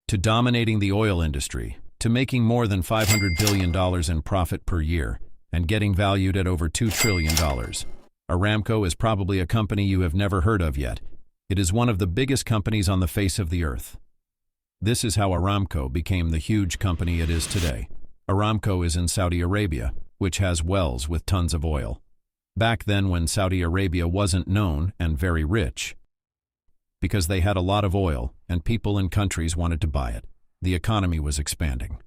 to dominating the oil industry, to making more than $500 billion in profit per year, and getting valued at over $2 trillion. Aramco is probably a company you have never heard of yet. It is one of the biggest companies on the face of the earth. This is how Aramco became the huge company it is today. Aramco is in Saudi Arabia, which has wells with tons of oil. Back then, when Saudi Arabia wasn't known and very rich, because they had a lot of oil and people in countries wanted to buy it, the economy was expanding.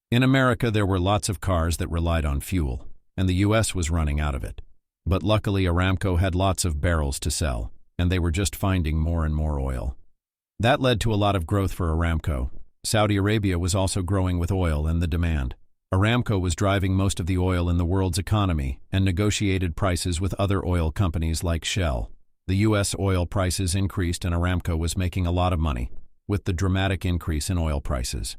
In America, there were lots of cars that relied on fuel, and the US was running out of it. But luckily, Aramco had lots of barrels to sell, and they were just finding more and more oil. That led to a lot of growth for Aramco. Saudi Arabia was also growing with oil and the demand. Aramco was driving most of the oil in the world's economy and negotiated prices with other oil companies like Shell. The US oil prices increased and Aramco was making a lot of money with the dramatic increase in oil prices.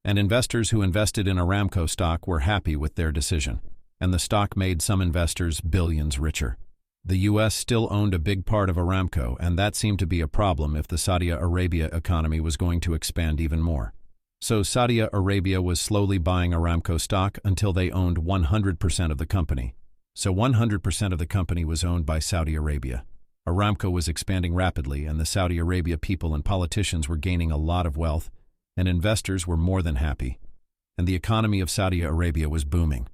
And investors who invested in Aramco stock were happy with their decision, and the stock made some investors billions richer. The US still owned a big part of Aramco, and that seemed to be a problem if the Saudi Arabia economy was going to expand even more. So Saudi Arabia was slowly buying Aramco stock until they owned 100% of the company. So 100% of the company was owned by Saudi Arabia. Aramco was expanding rapidly, and the Saudi Arabia people and politicians were gaining a lot of wealth, and investors were more than happy. And the economy of Saudi Arabia was booming.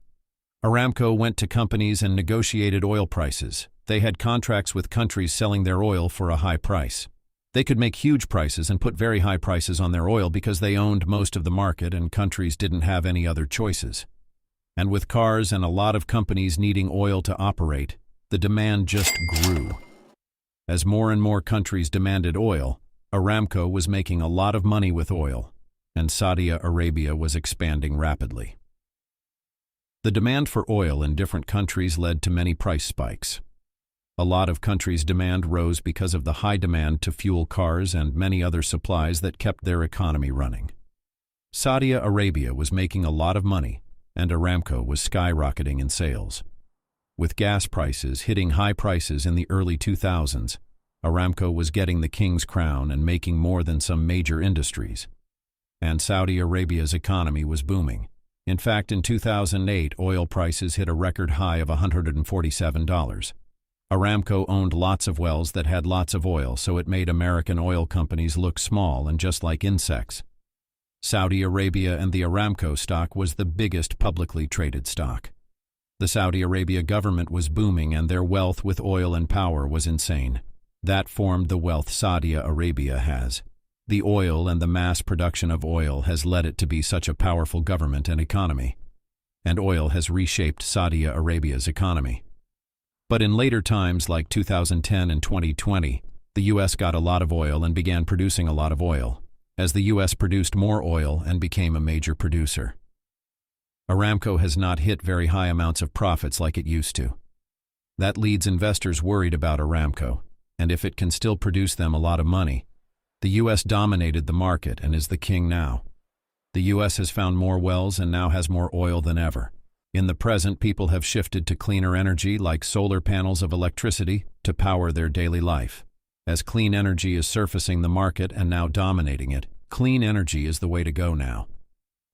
Aramco went to companies and negotiated oil prices. They had contracts with countries selling their oil for a high price. They could make huge prices and put very high prices on their oil because they owned most of the market and countries didn't have any other choices. And with cars and a lot of companies needing oil to operate, the demand just grew. As more and more countries demanded oil, Aramco was making a lot of money with oil, and Saudi Arabia was expanding rapidly. The demand for oil in different countries led to many price spikes. A lot of countries' demand rose because of the high demand to fuel cars and many other supplies that kept their economy running. Saudi Arabia was making a lot of money, and Aramco was skyrocketing in sales. With gas prices hitting high prices in the early 2000s, Aramco was getting the king's crown and making more than some major industries. And Saudi Arabia's economy was booming. In fact, in 2008, oil prices hit a record high of $147. Aramco owned lots of wells that had lots of oil, so it made American oil companies look small and just like insects. Saudi Arabia and the Aramco stock was the biggest publicly traded stock. The Saudi Arabia government was booming and their wealth with oil and power was insane. That formed the wealth Saudi Arabia has. The oil and the mass production of oil has led it to be such a powerful government and economy. And oil has reshaped Saudi Arabia's economy. But in later times like 2010 and 2020, the US got a lot of oil and began producing a lot of oil, as the US produced more oil and became a major producer. Aramco has not hit very high amounts of profits like it used to. That leads investors worried about Aramco, and if it can still produce them a lot of money. The US dominated the market and is the king now. The US has found more wells and now has more oil than ever. In the present, people have shifted to cleaner energy like solar panels of electricity to power their daily life. As clean energy is surfacing the market and now dominating it, clean energy is the way to go now.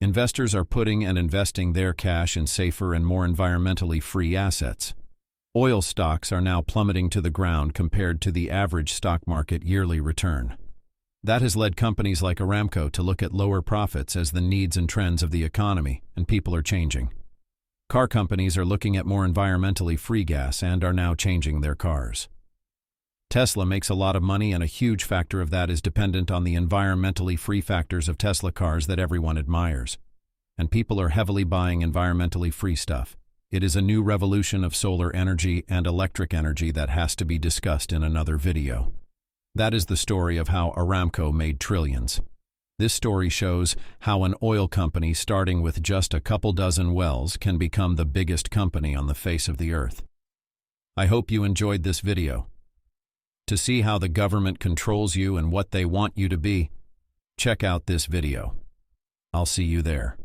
Investors are putting and investing their cash in safer and more environmentally free assets. Oil stocks are now plummeting to the ground compared to the average stock market yearly return. That has led companies like Aramco to look at lower profits as the needs and trends of the economy and people are changing. Car companies are looking at more environmentally free gas and are now changing their cars. Tesla makes a lot of money, and a huge factor of that is dependent on the environmentally free factors of Tesla cars that everyone admires. And people are heavily buying environmentally free stuff. It is a new revolution of solar energy and electric energy that has to be discussed in another video. That is the story of how Aramco made trillions. This story shows how an oil company starting with just a couple dozen wells can become the biggest company on the face of the earth. I hope you enjoyed this video. To see how the government controls you and what they want you to be, check out this video. I'll see you there.